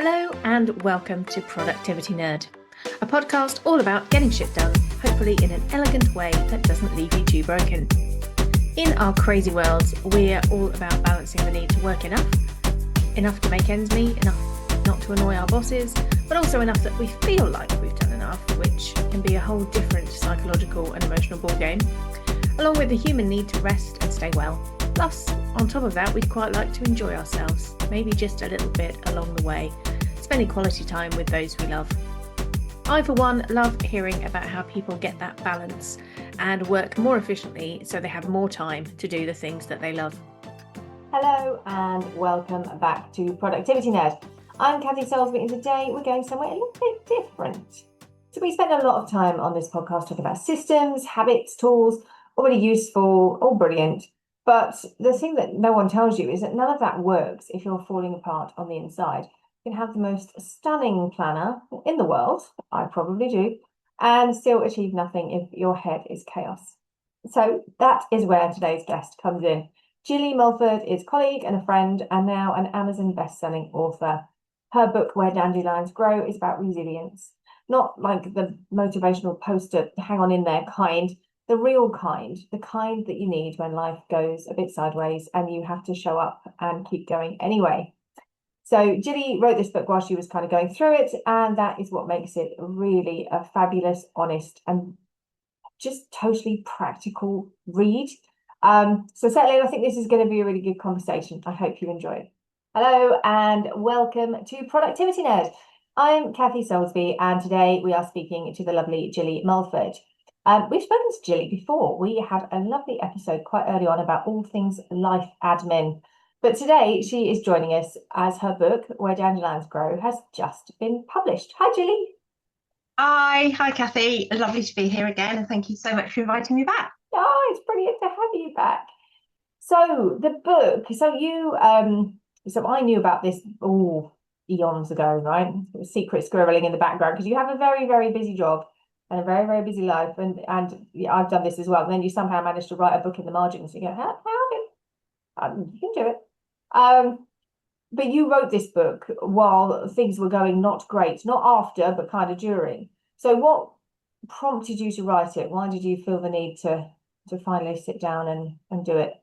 Hello and welcome to Productivity Nerd, a podcast all about getting shit done, hopefully in an elegant way that doesn't leave you too broken. In our crazy worlds, we're all about balancing the need to work enough to make ends meet, enough not to annoy our bosses, but also enough that we feel like we've done enough, which can be a whole different psychological and emotional ballgame, along with the human need to rest and stay well. Plus, on top of that, we'd quite like to enjoy ourselves, maybe just a little bit along the way, spending quality time with those we love. I, for one, love hearing about how people get that balance and work more efficiently so they have more time to do the things that they love. Hello and welcome back to Productivity Nerd. I'm Cathy Salisbury and today we're going somewhere a little bit different. So we spend a lot of time on this podcast talking about systems, habits, tools, all really useful, all brilliant. But the thing that no one tells you is that none of that works if you're falling apart on the inside. You can have the most stunning planner in the world, I probably do, and still achieve nothing if your head is chaos. So that is where today's guest comes in. Gilly Mulford is colleague and a friend and now an Amazon best-selling author. Her book, Where Dandelions Grow, is about resilience. Not like the motivational poster, hang on in there kind, the real kind, the kind that you need when life goes a bit sideways and you have to show up and keep going anyway. So Gilly wrote this book while she was kind of going through it, and that is what makes it really a fabulous, honest, and just totally practical read. So settle in, I think this is going to be a really good conversation. I hope you enjoy it. Hello and welcome to Productivity Nerd. I'm Cathy Salisbury and today we are speaking to the lovely Gilly Mulford. We've spoken to Gilly before. We had a lovely episode quite early on about all things life admin. But today she is joining us as her book, Where Dandelions Grow, has just been published. Hi, Gilly. Hi, Cathy. Lovely to be here again, and thank you so much for inviting me back. Oh, it's brilliant to have you back. So the book, so I knew about this eons ago, right? It was secret squirreling in the background because you have a very, very busy job and a very, very busy life, and yeah, I've done this as well. And then you somehow manage to write a book in the margins. You go, how did you can do it? But you wrote this book while things were going not great, not after, but kind of during. So what prompted you to write it? Why did you feel the need to finally sit down and do it?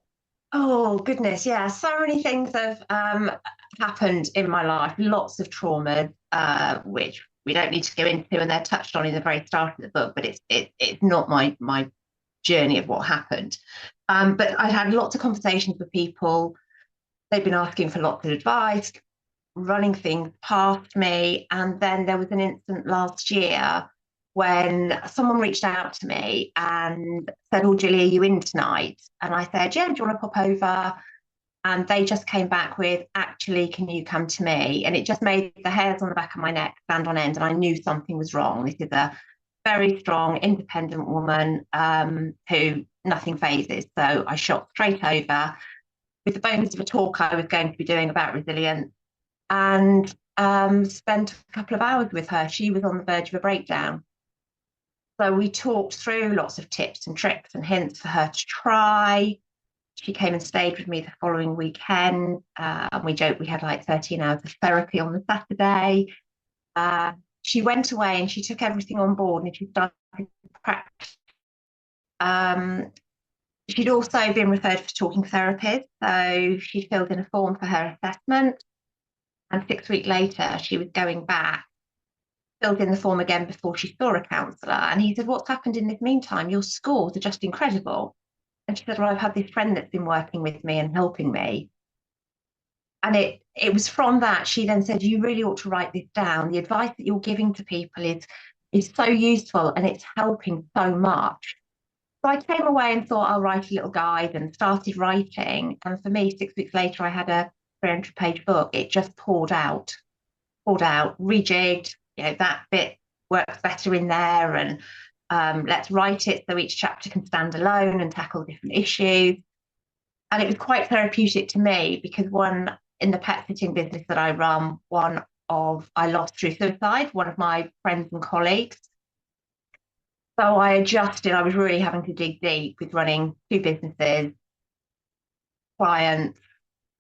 Oh, goodness, yeah. So many things have happened in my life, lots of trauma, which we don't need to go into, and they're touched on in the very start of the book, but it's not my journey of what happened. But I had lots of conversations with people. They've been asking for lots of advice, running things past me. And then there was an incident last year when someone reached out to me and said, "Oh, Gilly, are you in tonight?" And I said, "Yeah, do you want to pop over?" And they just came back with, "Actually, can you come to me?" And it just made the hairs on the back of my neck stand on end. And I knew something was wrong. This is a very strong, independent woman who nothing phases. So I shot straight over with the bones of a talk I was going to be doing about resilience, and spent a couple of hours with her. She was on the verge of a breakdown. So we talked through lots of tips and tricks and hints for her to try. She came and stayed with me the following weekend. And we joked we had like 13 hours of therapy on the Saturday. She went away and she took everything on board and she started to practice. She'd also been referred for talking therapies, so she filled in a form for her assessment. And 6 weeks later, she was going back, filled in the form again before she saw a counsellor. And he said, "What's happened in this meantime? Your scores are just incredible." And she said, "Well, I've had this friend that's been working with me and helping me." And it was from that, she then said, "You really ought to write this down. The advice that you're giving to people is so useful and it's helping so much." So I came away and thought I'll write a little guide and started writing. And for me, 6 weeks later, I had a 300-page book. It just poured out, rejigged. That bit works better in there. And let's write it so each chapter can stand alone and tackle different issues. And it was quite therapeutic to me because in the pet sitting business that I run, I lost through suicide, one of my friends and colleagues. So I adjusted. I was really having to dig deep with running two businesses, clients,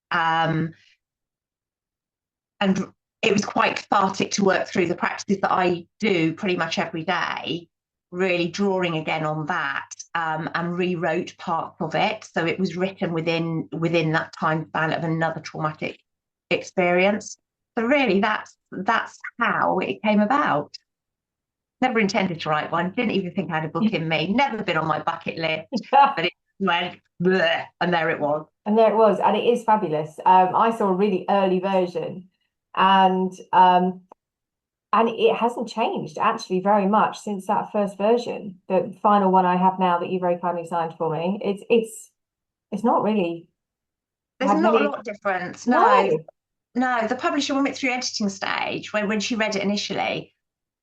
and it was quite cathartic to work through the practices that I do pretty much every day, really drawing again on that, and rewrote parts of it. So it was written within that time span of another traumatic experience. So really that's how it came about. Never intended to write one, didn't even think I had a book in me, never been on my bucket list, but it went bleh, and there it was. And there it was, and it is fabulous. I saw a really early version, and it hasn't changed actually very much since that first version. The final one I have now that you very kindly signed for me, it's not really. There's not a lot of difference. No. No, the publisher, when we went through editing stage, when she read it initially,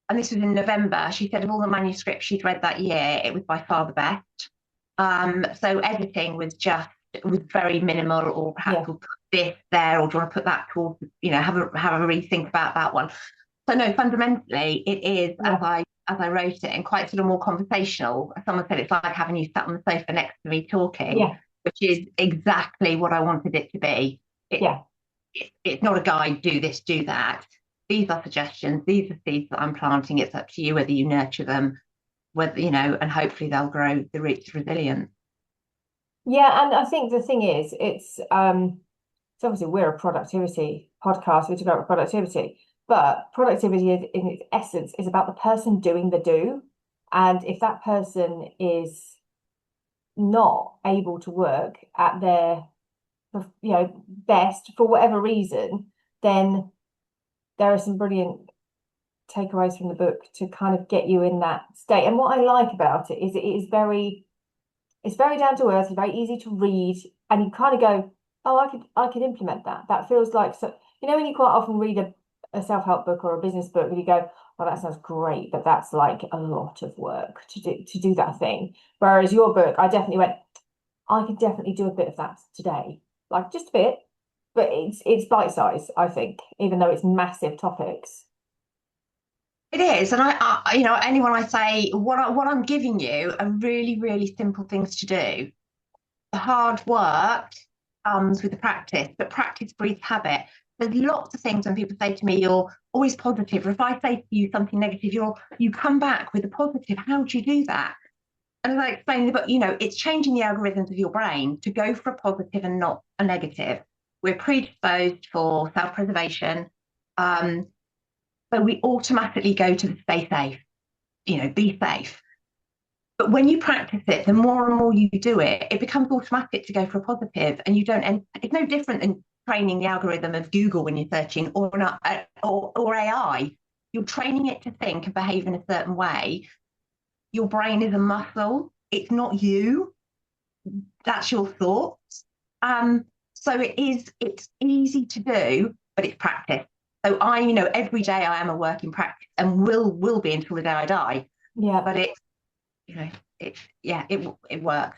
and this was in November, she said of all the manuscripts she'd read that year, it was by far the best. So editing was very minimal, or perhaps we'll put this there, or do you want to put that towards, have a rethink about that one. So no, fundamentally it is as I wrote it, and quite sort of more conversational. Someone said it's like having you sat on the sofa next to me talking, which is exactly what I wanted it to be. It's not a guide, do this, do that. These are suggestions, these are seeds that I'm planting. It's up to you whether you nurture them, whether, and hopefully they'll grow the roots resilient. Yeah, and I think the thing is, it's obviously we're a productivity podcast, we talk about productivity, but productivity in its essence is about the person doing the do. And if that person is not able to work at their best for whatever reason, then there are some brilliant takeaways from the book to kind of get you in that state. And what I like about it is it's very down to earth, it's very easy to read, and you kind of go, oh, I could implement that. That feels like, so when you quite often read a self-help book or a business book and you go, oh, that sounds great, but that's like a lot of work to do that thing. Whereas your book, I definitely went, I could definitely do a bit of that today, like just a bit, but it's bite-sized, I think, even though it's massive topics. It is, and I anyone I say what I'm giving you are really, really simple things to do. The hard work comes with the practice, but practice breeds habit. There's lots of things when people say to me, "You're always positive," or if I say to you something negative, you come back with a positive. How do you do that? And as I explained in the book, it's changing the algorithms of your brain to go for a positive and not a negative. We're predisposed for self-preservation. So we automatically go to the stay safe, be safe. But when you practice it, the more and more you do it, it becomes automatic to go for a positive, and you don't. And it's no different than training the algorithm of Google when you're searching, or AI. You're training it to think and behave in a certain way. Your brain is a muscle. It's not you. That's your thoughts. So it's easy to do, but it's practice. So every day I am a work in practice, and will be until the day I die. Yeah. But it works.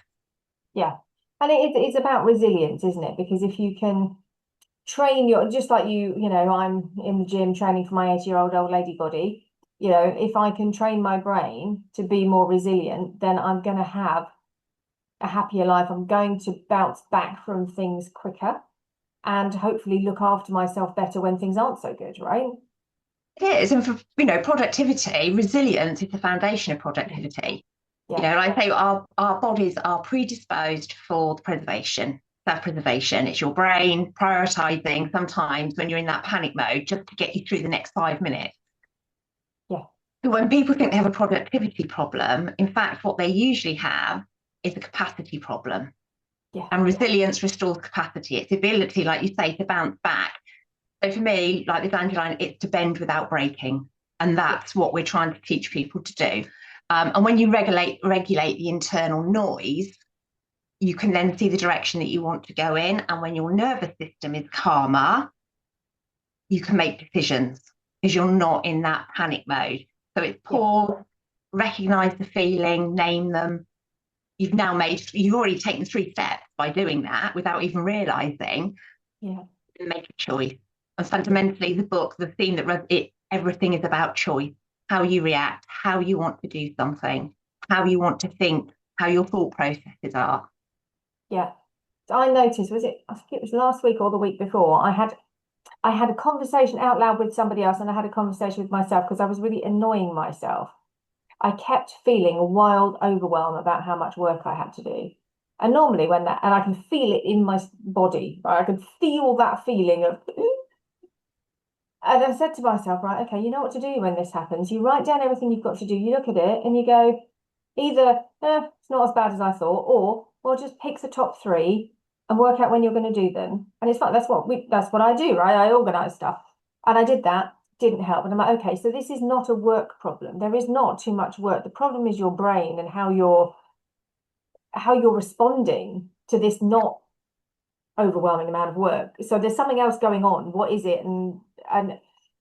Yeah. And it's about resilience, isn't it? Because if you can train just like I'm in the gym training for my 80-year-old old lady body, if I can train my brain to be more resilient, then I'm going to have a happier life. I'm going to bounce back from things quicker, and hopefully look after myself better when things aren't so good, right? It is. And for, productivity, resilience is the foundation of productivity. Yeah. I say our bodies are predisposed for self-preservation. It's your brain prioritizing sometimes when you're in that panic mode just to get you through the next 5 minutes. Yeah. When people think they have a productivity problem, in fact, what they usually have is a capacity problem. Yeah. And resilience restores capacity. It's the ability, like you say, to bounce back. So for me, like the dandelion, it's to bend without breaking. And that's what we're trying to teach people to do. And when you regulate the internal noise, you can then see the direction that you want to go in. And when your nervous system is calmer, you can make decisions because you're not in that panic mode. So it's pause, recognize the feeling, name them. You've already taken 3 steps by doing that without even realizing. Yeah. Make a choice. And fundamentally, the theme that everything is about choice. How you react, how you want to do something, how you want to think, how your thought processes are. Yeah. So I noticed, I think it was last week or the week before, I had I had a conversation out loud with somebody else, and I had a conversation with myself because I was really annoying myself. I kept feeling a wild overwhelm about how much work I had to do. And normally and I can feel it in my body, right? I can feel that feeling of, and I said to myself, right, okay, you know what to do when this happens. You write down everything you've got to do. You look at it and you go, either, it's not as bad as I thought, or, well, just pick the top three and work out when you're going to do them. And it's fine. That's what I do, right? I organize stuff. And I did that, didn't help. And I'm like, okay, so this is not a work problem. There is not too much work. The problem is your brain and how you're responding to this not overwhelming amount of work. So there's something else going on. What is it? And I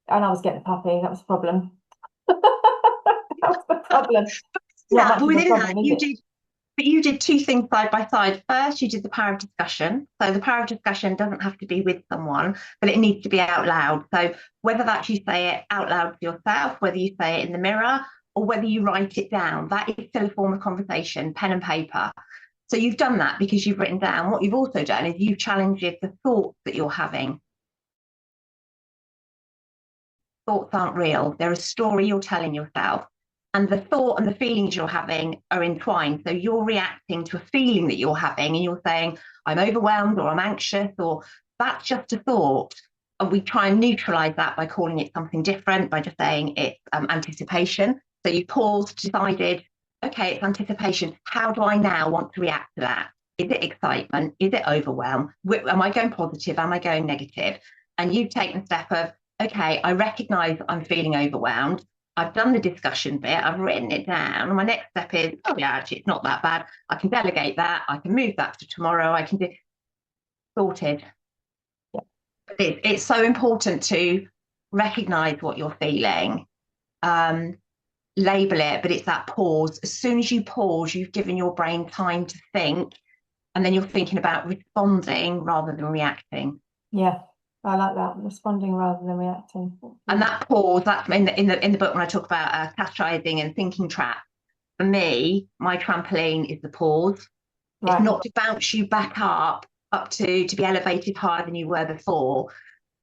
was getting a puppy. That was the problem. That was the problem. Not much of a problem, is it? But you did two things side by side. First, you did the power of discussion. So the power of discussion doesn't have to be with someone, but it needs to be out loud. So whether that's you say it out loud to yourself, whether you say it in the mirror, or whether you write it down, that is still a form of conversation, pen and paper. So you've done that because you've written down. What you've also done is you've challenged the thoughts that you're having. Thoughts aren't real. They're a story you're telling yourself. And the thought and the feelings you're having are entwined. So you're reacting to a feeling that you're having and you're saying, I'm overwhelmed or I'm anxious, or that's just a thought. And we try and neutralize that by calling it something different, by just saying it's anticipation. So you paused, decided, okay, it's anticipation. How do I now want to react to that? Is it excitement? Is it overwhelm? Am I going positive? Am I going negative? And you've taken a step of, okay, I recognize I'm feeling overwhelmed. I've done the discussion bit, I've written it down. And my next step is, oh yeah, actually, it's not that bad. I can delegate that. I can move that to tomorrow. I can do sorted. Yeah. It's so important to recognize what you're feeling, label it, but it's that pause. As soon as you pause, you've given your brain time to think, and then you're thinking about responding rather than reacting. Yeah. I like that, responding rather than reacting. And that pause, that's in the book when I talk about catastrophising and thinking trap. For me, my trampoline is the pause. Right. It's not to bounce you back up to be elevated higher than you were before,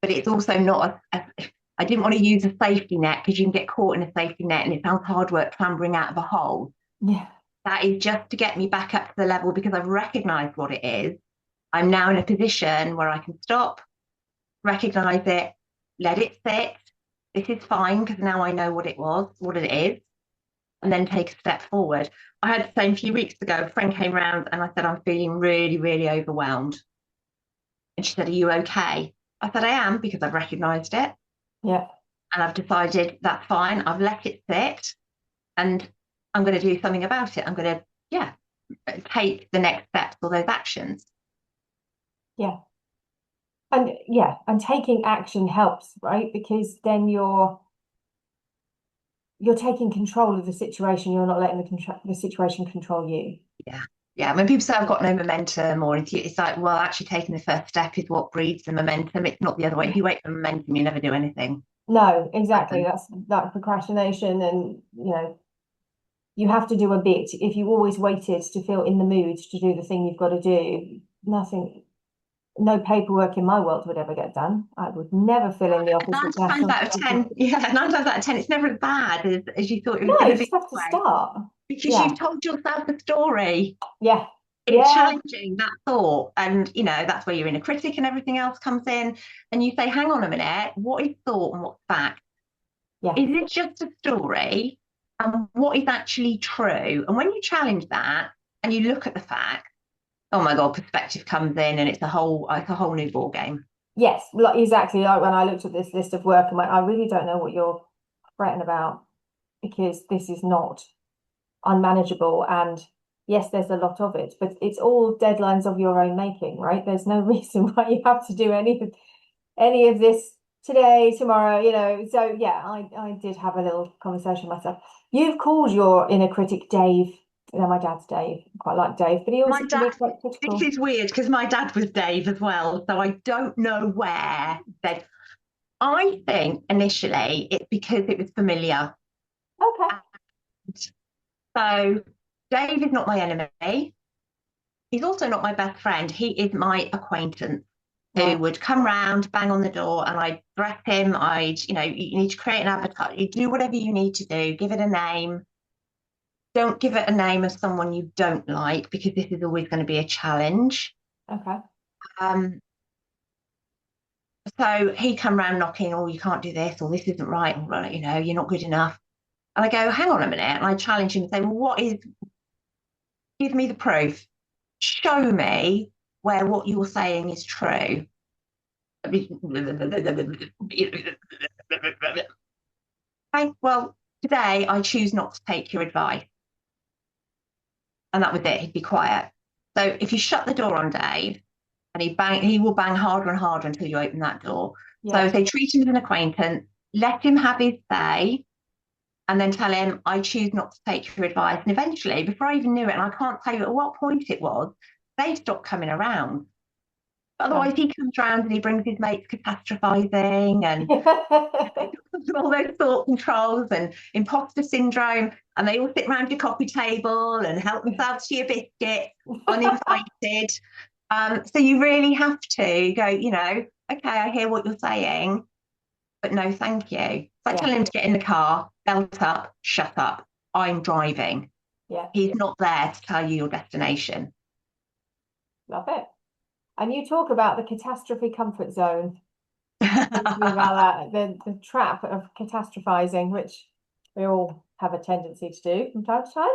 but it's also not I didn't want to use a safety net because you can get caught in a safety net and it sounds hard work clambering out of a hole. Yeah. That is just to get me back up to the level because I've recognized what it is. I'm now in a position where I can stop, recognize it, let it sit. This is fine because now I know what it is, and then take a step forward. I had the same few weeks ago. A friend came round and I said, I'm feeling really, really overwhelmed. And she said, are you okay? I said, I am, because I've recognized it. Yeah. And I've decided that's fine. I've let it sit and I'm going to do something about it. I'm going to, take the next steps or those actions. Yeah. And taking action helps, right? Because then you're taking control of the situation. You're not letting the situation control you. Yeah. When people say I've got no momentum, or it's like, well, actually taking the first step is what breeds the momentum. It's not the other way. If you wait for momentum, you never do anything. No, exactly. That's procrastination, and you have to do a bit. If you always waited to feel in the mood to do the thing you've got to do, no paperwork in my world would ever get done. I would never fill in the office. 9 times out of 10, 9 times out of 10, it's never as bad as you thought it was going to be. You just have to start. Because you've told yourself a story. Yeah. It's challenging that thought. And, that's where your inner critic and everything else comes in. And you say, hang on a minute, what is thought and what's fact? Yeah. Is it just a story? And what is actually true? And when you challenge that and you look at the facts, oh my God, perspective comes in and it's a whole new ball game. Yes, exactly. Like when I looked at this list of work and went, I really don't know what you're fretting about, because this is not unmanageable. And yes, there's a lot of it, but it's all deadlines of your own making, right? There's no reason why you have to do any of this today, tomorrow, So yeah, I did have a little conversation myself. You've called your inner critic Dave. My dad's Dave. I quite like Dave, but he also can be quite critical. This is weird because my dad was Dave as well, so I don't know where. I think initially it's because it was familiar. Okay. So Dave is not my enemy. He's also not my best friend. He is my acquaintance. who would come round, bang on the door, and I'd dress him. You need to create an avatar. You do whatever you need to do, give it a name. Don't give it a name of someone you don't like, because this is always going to be a challenge. Okay. So he'd come round knocking, oh, you can't do this, or this isn't right, or, you're not good enough. And I go, hang on a minute. And I challenge him and say, well, give me the proof. Show me where what you're saying is true. Okay, well, today I choose not to take your advice. And that was it. He'd be quiet. So if you shut the door on Dave, and he will bang harder and harder until you open that door. Yeah. So if they treat him as an acquaintance, let him have his say, and then tell him, I choose not to take your advice. And eventually, before I even knew it, and I can't tell you at what point it was, they stopped coming around. Otherwise, he comes around and he brings his mates catastrophising and all those thought controls and imposter syndrome, and they all sit around your coffee table and help themselves to your biscuit uninvited. So you really have to go, okay, I hear what you're saying, but no, thank you. It's like telling him to get in the car, belt up, shut up. I'm driving. Yeah. He's not there to tell you your destination. Love it. And you talk about the catastrophe comfort zone. About that, the trap of catastrophising, which we all have a tendency to do from time to time.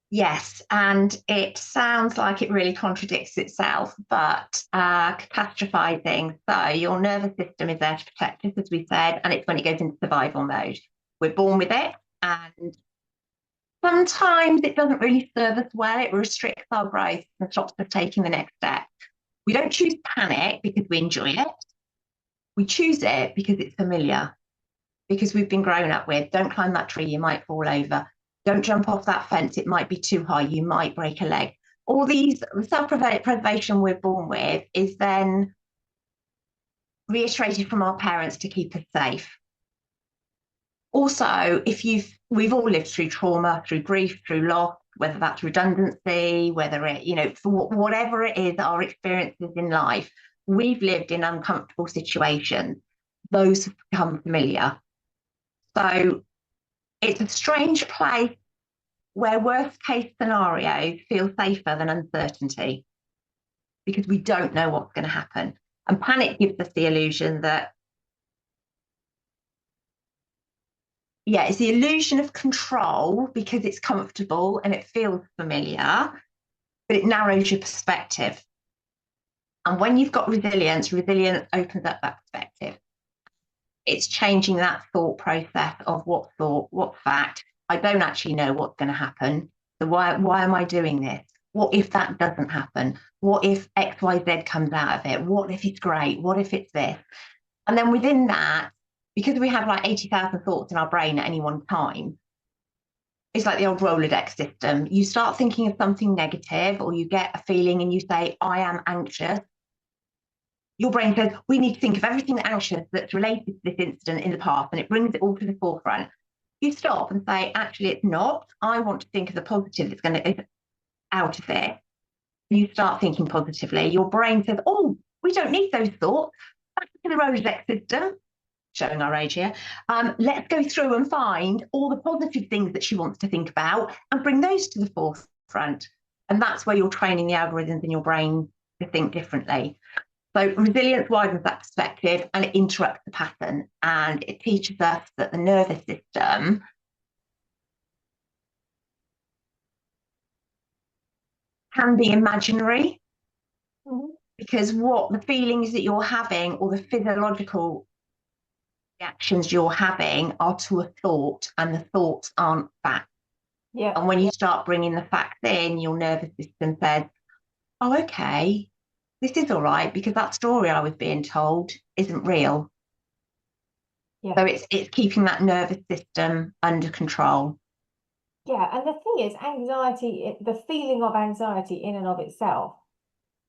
Yes, and it sounds like it really contradicts itself, but catastrophising, so your nervous system is there to protect us, as we said, and it's when it goes into survival mode. We're born with it, and sometimes it doesn't really serve us well. It restricts our growth and stops us taking the next step. We don't choose panic because we enjoy it. We choose it because it's familiar, because we've been grown up with, don't climb that tree, you might fall over. Don't jump off that fence, it might be too high, you might break a leg. All these self-preservation we're born with is then reiterated from our parents to keep us safe. Also, we've all lived through trauma, through grief, through loss, whether that's redundancy, whether it, for whatever it is, our experiences in life, we've lived in uncomfortable situations. Those have become familiar. So it's a strange place where worst case scenarios feel safer than uncertainty, because we don't know what's going to happen. And panic gives us the illusion that, it's the illusion of control because it's comfortable and it feels familiar, but it narrows your perspective. And when you've got resilience opens up that perspective. It's changing that thought process of what thought, what fact. I don't actually know what's going to happen. So why am I doing this? What if that doesn't happen? What if X, Y, Z comes out of it? What if it's great? What if it's this? And then within that, because we have like 80,000 thoughts in our brain at any one time, it's like the old Rolodex system. You start thinking of something negative, or you get a feeling and you say, I am anxious. Your brain says, we need to think of everything anxious that's related to this incident in the past, and it brings it all to the forefront. You stop and say, actually, it's not. I want to think of the positive that's going to get out of it. You start thinking positively. Your brain says, oh, we don't need those thoughts. Back to the Rolodex system, showing our age here. Let's go through and find all the positive things that she wants to think about and bring those to the forefront. And that's where you're training the algorithms in your brain to think differently. So resilience widens that perspective and it interrupts the pattern, and it teaches us that the nervous system can be imaginary, because what the feelings that you're having or the physiological reactions you're having are to a thought, and the thoughts aren't facts. Yeah. And when you start bringing the facts in, your nervous system says, oh, okay, this is all right, because that story I was being told isn't real. Yeah. So it's keeping that nervous system under control. Yeah, and the thing is, anxiety, the feeling of anxiety in and of itself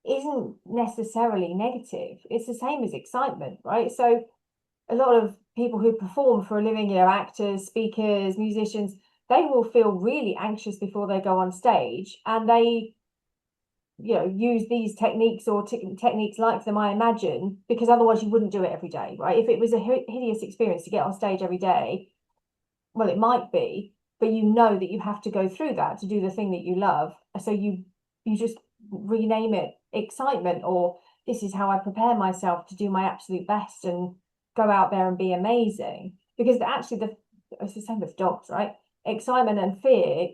isn't necessarily negative. It's the same as excitement, right? So a lot of people who perform for a living, actors, speakers, musicians, they will feel really anxious before they go on stage, and they use these techniques or techniques like them, I imagine, because otherwise you wouldn't do it every day, right? If it was a hideous experience to get on stage every day, well, it might be, but you know that you have to go through that to do the thing that you love. So you just rename it excitement, or this is how I prepare myself to do my absolute best and go out there and be amazing. Because actually it's the same with dogs, right? Excitement and fear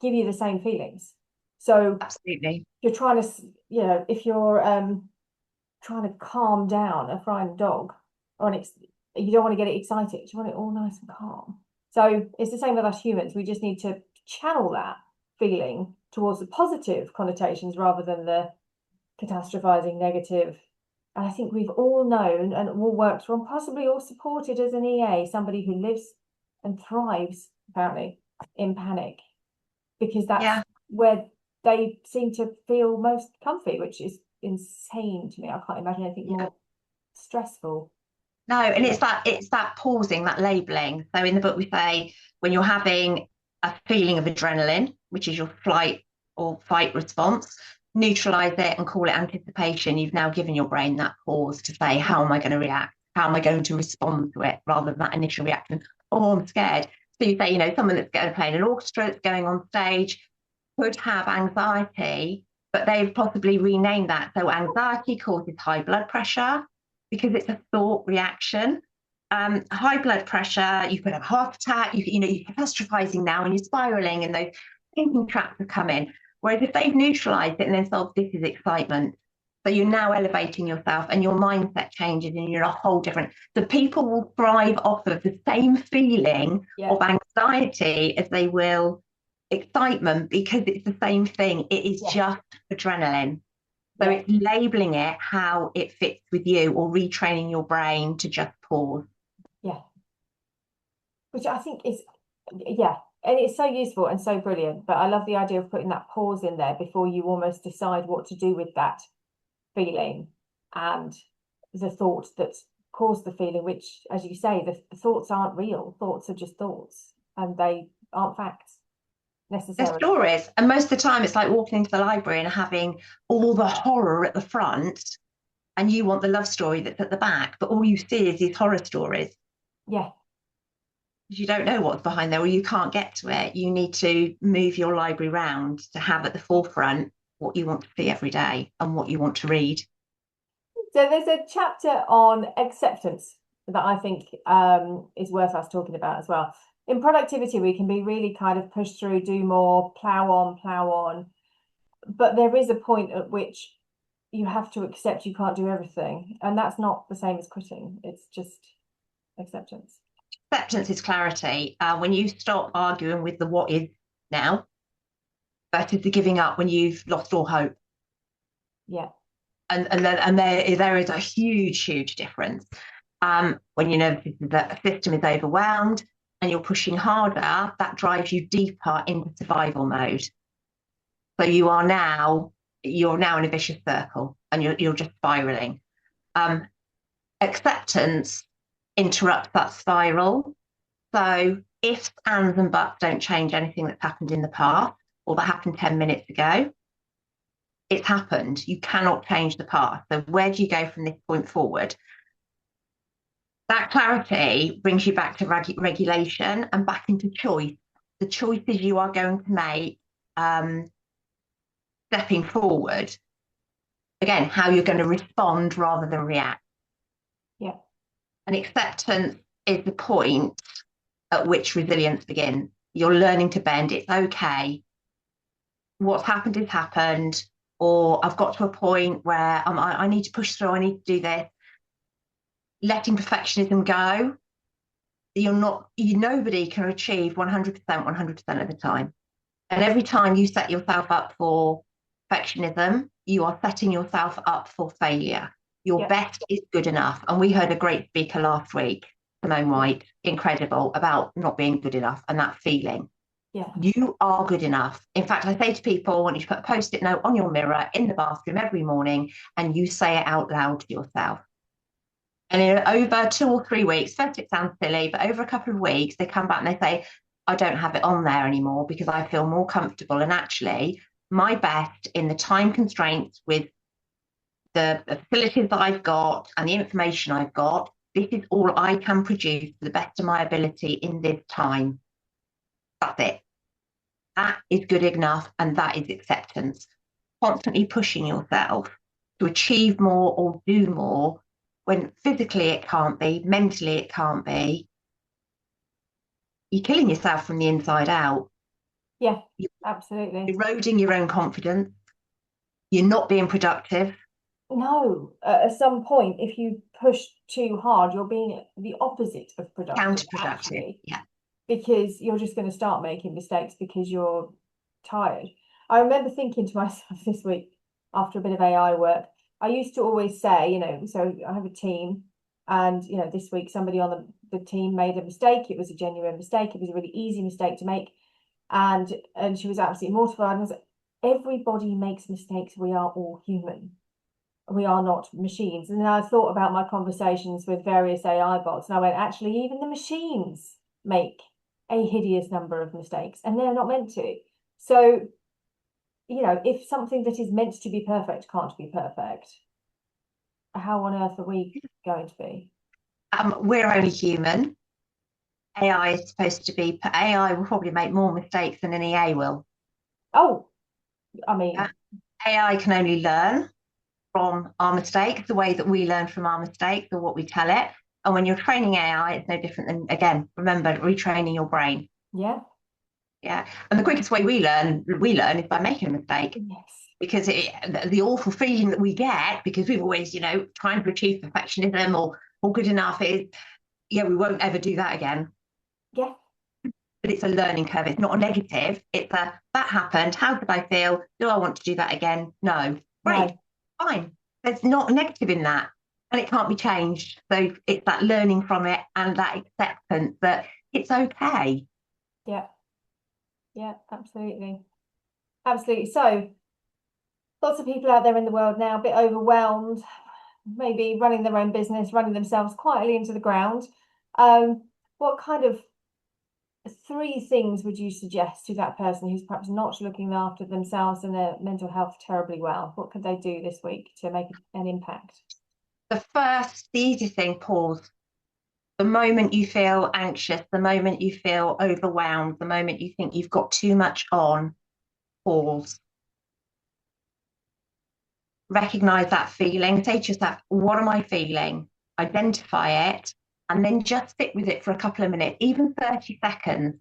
give you the same feelings. So Absolutely. you're trying to, if you're trying to calm down a frightened dog, you don't want to get it excited. You want it all nice and calm. So it's the same with us humans. We just need to channel that feeling towards the positive connotations rather than the catastrophizing negative. And I think we've all known and all worked from, possibly all supported as an EA, somebody who lives and thrives, apparently, in panic, because that's where they seem to feel most comfy, which is insane to me. I can't imagine anything more stressful. No, and it's that pausing, that labeling. So in the book we say when you're having a feeling of adrenaline, which is your flight or fight response, neutralize it and call it anticipation. You've now given your brain that pause to say, how am I going to react? How am I going to respond to it? Rather than that initial reaction, oh, I'm scared. So you say, someone that's going to play in an orchestra, that's going on stage, could have anxiety, but they've possibly renamed that. So anxiety causes high blood pressure because it's a thought reaction. High blood pressure, you could have a heart attack, you're catastrophizing now and you're spiraling and those thinking traps have come in. Whereas if they've neutralized it and then solved this is excitement, so you're now elevating yourself and your mindset changes and you're in a whole different. So people will thrive off of the same feeling of anxiety as they will excitement because it's the same thing. It is just adrenaline. So it's labeling it how it fits with you or retraining your brain to just pause. Yeah. Which I think is, and it's so useful and so brilliant. But I love the idea of putting that pause in there before you almost decide what to do with that feeling and the thought that caused the feeling, which, as you say, the thoughts aren't real. Thoughts are just thoughts and they aren't facts. They're stories, and most of the time it's like walking into the library and having all the horror at the front and you want the love story that's at the back, but all you see is these horror stories. Because you don't know what's behind there or you can't get to it. You need to move your library round to have at the forefront what you want to see every day and what you want to read. So there's a chapter on acceptance that I think is worth us talking about as well. In productivity, we can be really kind of push through, do more, plow on. But there is a point at which you have to accept you can't do everything. And that's not the same as quitting. It's just acceptance. Acceptance is clarity. When you stop arguing with the what is now versus the giving up when you've lost all hope. Yeah. And there is a huge difference. When you know that a system is overwhelmed and you're pushing harder, that drives you deeper into survival mode. So you're now in a vicious circle and you're just spiraling. Acceptance interrupts that spiral. So ifs, ands, and buts don't change anything that's happened in the past or that happened 10 minutes ago. It's happened. You cannot change the past. So where do you go from this point forward? That clarity brings you back to regulation and back into choice. The choices you are going to make stepping forward. Again, how you're going to respond rather than react. Yeah. And acceptance is the point at which resilience begins. You're learning to bend. It's okay. What's happened has happened. Or I've got to a point where I need to push through. I need to do this. Letting perfectionism go. Nobody can achieve 100% of the time. And every time you set yourself up for perfectionism, you are setting yourself up for failure. Your best is good enough. And we heard a great speaker last week, Simone White, incredible, about not being good enough and that feeling. Yeah. You are good enough. In fact, I say to people, I want you to put a post-it note on your mirror in the bathroom every morning and you say it out loud to yourself. And in over 2 or 3 weeks, first it sounds silly, but over a couple of weeks, they come back and they say, I don't have it on there anymore because I feel more comfortable. And actually, my best in the time constraints with the facilities that I've got and the information I've got. This is all I can produce to the best of my ability in this time. That's it. That is good enough, and that is acceptance. Constantly pushing yourself to achieve more or do more when physically it can't be, mentally it can't be. You're killing yourself from the inside out. Yeah, You're absolutely. eroding your own confidence. You're not being productive. No, at some point, if you push too hard, you're being the opposite of productive, Counterproductive. actually, Yeah. because you're just going to start making mistakes because you're tired. I remember thinking to myself this week after a bit of AI work, I used to always say, so I have a team, and this week somebody on the team made a mistake. It was a genuine mistake. It was a really easy mistake to make, and she was absolutely mortified. And I was like, everybody makes mistakes. We are all human. We are not machines. And then I thought about my conversations with various AI bots, and I went, actually, even the machines make a hideous number of mistakes, and they're not meant to. So, if something that is meant to be perfect can't be perfect, how on earth are we going to be? We're only human. AI will probably make more mistakes than an EA will. Oh, I mean, AI can only learn from our mistakes, the way that we learn from our mistakes or what we tell it. And when you're training AI, it's no different than, again, remember, retraining your brain. yeah. Yeah. And the quickest way we learn is by making a mistake. Yes. Because the awful feeling that we get, because we've always, trying to achieve perfectionism or good enough is, we won't ever do that again. Yeah. But it's a learning curve. It's not a negative. It's that happened. How did I feel? Do I want to do that again? No. Great. No. Fine. There's not a negative in that. And it can't be changed. So it's that learning from it and that acceptance that it's okay. Yeah. Yeah, absolutely. Absolutely. So lots of people out there in the world now, a bit overwhelmed, maybe running their own business, running themselves quietly into the ground. What kind of 3 things would you suggest to that person who's perhaps not looking after themselves and their mental health terribly well? What could they do this week to make an impact? The easiest thing, pause. The moment you feel anxious, the moment you feel overwhelmed, the moment you think you've got too much on, pause. Recognize that feeling. Say to yourself, what am I feeling? Identify it, and then just sit with it for a couple of minutes, even 30 seconds,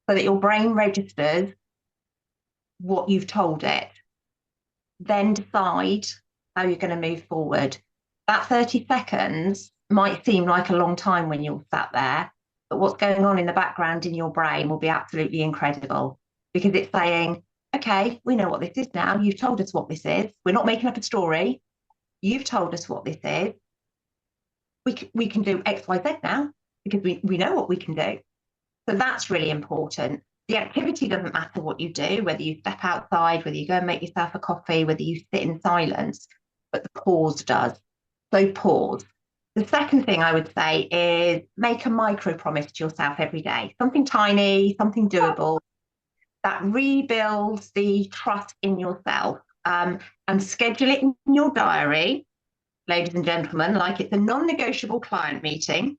so that your brain registers what you've told it. Then decide how you're going to move forward. That 30 seconds might seem like a long time when you're sat there, but what's going on in the background in your brain will be absolutely incredible, because it's saying, okay, we know what this is now. You've told us what this is. We're not making up a story. You've told us what this is. We can do X, Y, Z now, because we know what we can do. So that's really important. The activity doesn't matter what you do, whether you step outside, whether you go and make yourself a coffee, whether you sit in silence, but the pause does. So pause. The second thing I would say is make a micro promise to yourself every day, something tiny, something doable, that rebuilds the trust in yourself, and schedule it in your diary, ladies and gentlemen, like it's a non-negotiable client meeting,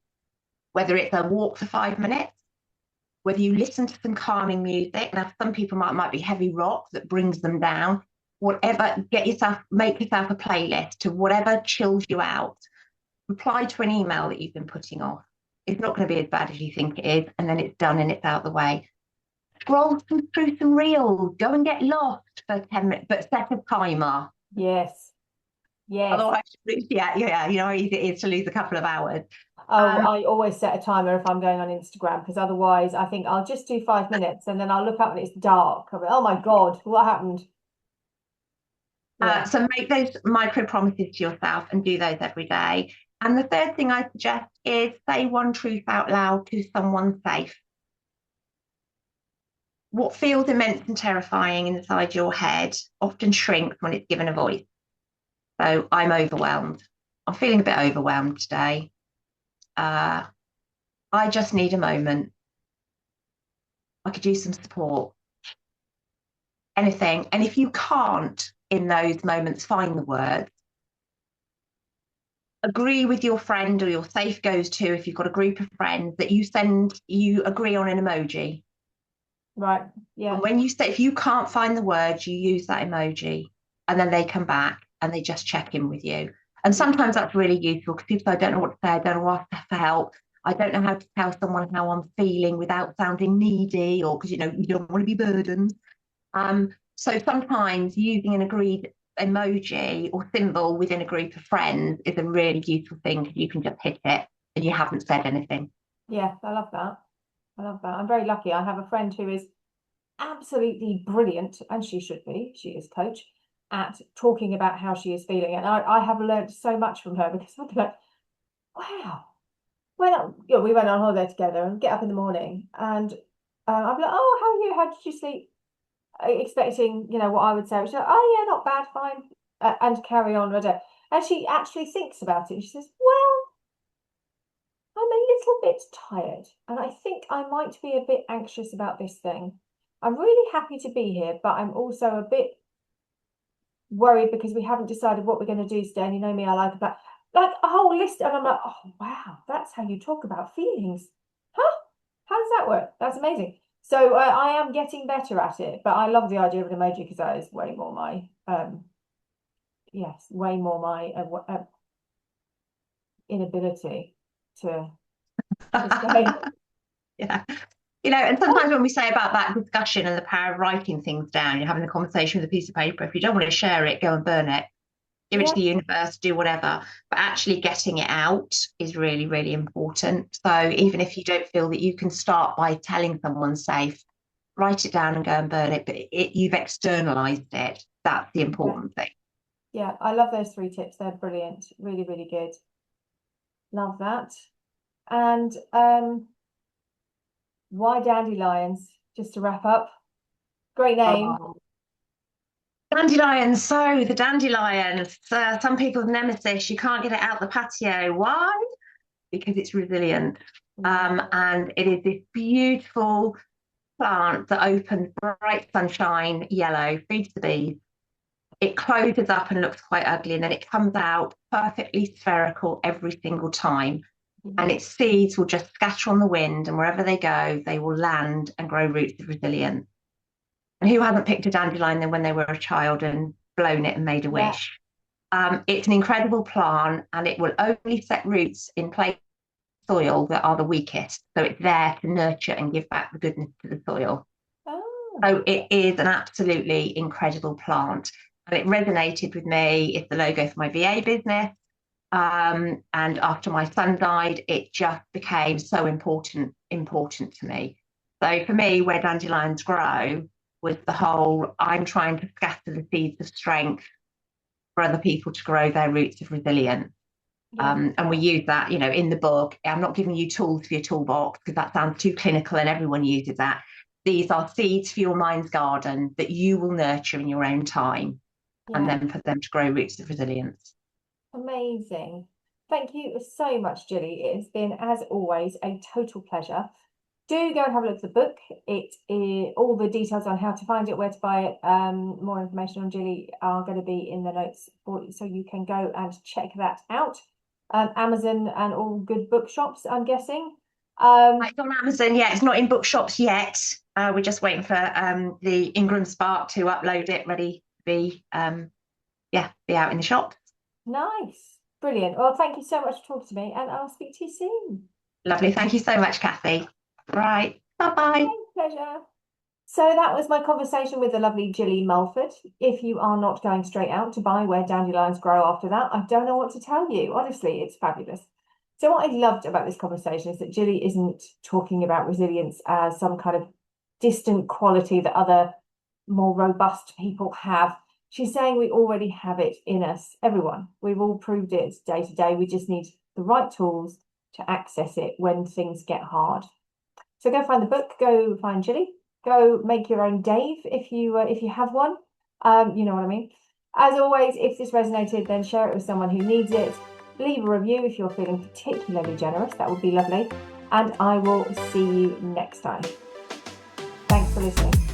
whether it's a walk for 5 minutes, whether you listen to some calming music. Now, some people might be heavy rock that brings them down. Whatever, make yourself a playlist to whatever chills you out. Reply to an email that you've been putting off. It's not going to be as bad as you think it is, and then it's done and it's out the way. Scroll through some reels. Go and get lost for 10 minutes, but set a timer. Yes. Yes. Otherwise, yeah, you know how easy it is to lose a couple of hours. I always set a timer if I'm going on Instagram, because otherwise I think I'll just do 5 minutes and then I'll look up and it's dark. I'll be, oh my God, what happened? Yeah. So make those micro promises to yourself and do those every day. And the third thing I suggest is say one truth out loud to someone safe. What feels immense and terrifying inside your head often shrinks when it's given a voice. So I'm overwhelmed. I'm feeling a bit overwhelmed today. I just need a moment. I could use some support. anything. And if you can't in those moments find the words, agree with your friend, or your safe goes to, if you've got a group of friends, that you agree on an emoji. Right. Yeah. And when you say, if you can't find the words, you use that emoji, and then they come back and they just check in with you. And sometimes that's really useful, because people say, I don't know what to say, I don't know what to help, I don't know how to tell someone how I'm feeling without sounding needy, or because, you don't want to be burdened. So sometimes using an agreed emoji or symbol within a group of friends is a really useful thing, because you can just hit it and you haven't said anything. Yeah, I love that. I'm very lucky. I have a friend who is absolutely brilliant, and she should be. She is coach at talking about how she is feeling, and I have learned so much from her, because I'd be like, wow. We went on holiday together and get up in the morning, and I'd be like, oh, how are you? How did you sleep? Expecting, what I would say. She's like, oh yeah, not bad, fine, and carry on with it. And she actually thinks about it, and she says, well, I'm a little bit tired, and I think I might be a bit anxious about this thing. I'm really happy to be here, but I'm also a bit worried because we haven't decided what we're going to do today. And you know me, I like a whole list. And I'm like, oh, wow, that's how you talk about feelings. Huh? How does that work? That's amazing. So I am getting better at it, but I love the idea of an emoji, because that is way more my, inability to say. Yeah. And sometimes when we say about that discussion and the power of writing things down, you're having a conversation with a piece of paper. If you don't want to share it, go and burn it. Give it to the universe, do whatever. But actually getting it out is really, really important. So even if you don't feel that you can start by telling someone safe, write it down and go and burn it. But you've externalized it. That's the important thing. Yeah, I love those 3 tips. They're brilliant. Really, really good. Love that. And Why Dandelions? Just to wrap up. Great name. Oh. Dandelions. So the dandelions, some people's nemesis. You can't get it out the patio. Why? Because it's resilient. And it is this beautiful plant that opens bright sunshine yellow, feeds the bees. It closes up and looks quite ugly, and then it comes out perfectly spherical every single time. And its seeds will just scatter on the wind, and wherever they go, they will land and grow roots of resilience. And who hasn't picked a dandelion then when they were a child and blown it and made a wish? It's an incredible plant, and it will only set roots in places soil that are the weakest. So it's there to nurture and give back the goodness to the soil. So it is an absolutely incredible plant. And it resonated with me. It's the logo for my VA business. And after my son died, it just became so important to me. So for me, Where Dandelions Grow was the whole, I'm trying to scatter the seeds of strength for other people to grow their roots of resilience. And we use that, in the book. I'm not giving you tools for your toolbox, because that sounds too clinical and everyone uses that. These are seeds for your mind's garden that you will nurture in your own time, and then for them to grow roots of resilience. Amazing. Thank you so much, Gilly. It has been, as always, a total pleasure. Do go and have a look at the book. It is all the details on how to find it, where to buy it, more information on Gilly are going to be in the notes for you, so you can go and check that out. Amazon and all good bookshops, I'm guessing. It's on Amazon, it's not in bookshops yet. We're just waiting for the Ingram Spark to upload it, ready to be out in the shop. Nice. Brilliant. Well, thank you so much for talking to me, and I'll speak to you soon. Lovely. Thank you so much, Kathy. Right. Bye-bye. Pleasure. So that was my conversation with the lovely Gilly Mulford. If you are not going straight out to buy Where Dandelions Grow after that, I don't know what to tell you. Honestly, it's fabulous. So what I loved about this conversation is that Gilly isn't talking about resilience as some kind of distant quality that other more robust people have. She's saying we already have it in us, everyone. We've all proved it day to day. We just need the right tools to access it when things get hard. So go find the book, go find Gilly, go make your own Dave if you have one. You know what I mean. As always, if this resonated, then share it with someone who needs it. Leave a review if you're feeling particularly generous. That would be lovely. And I will see you next time. Thanks for listening.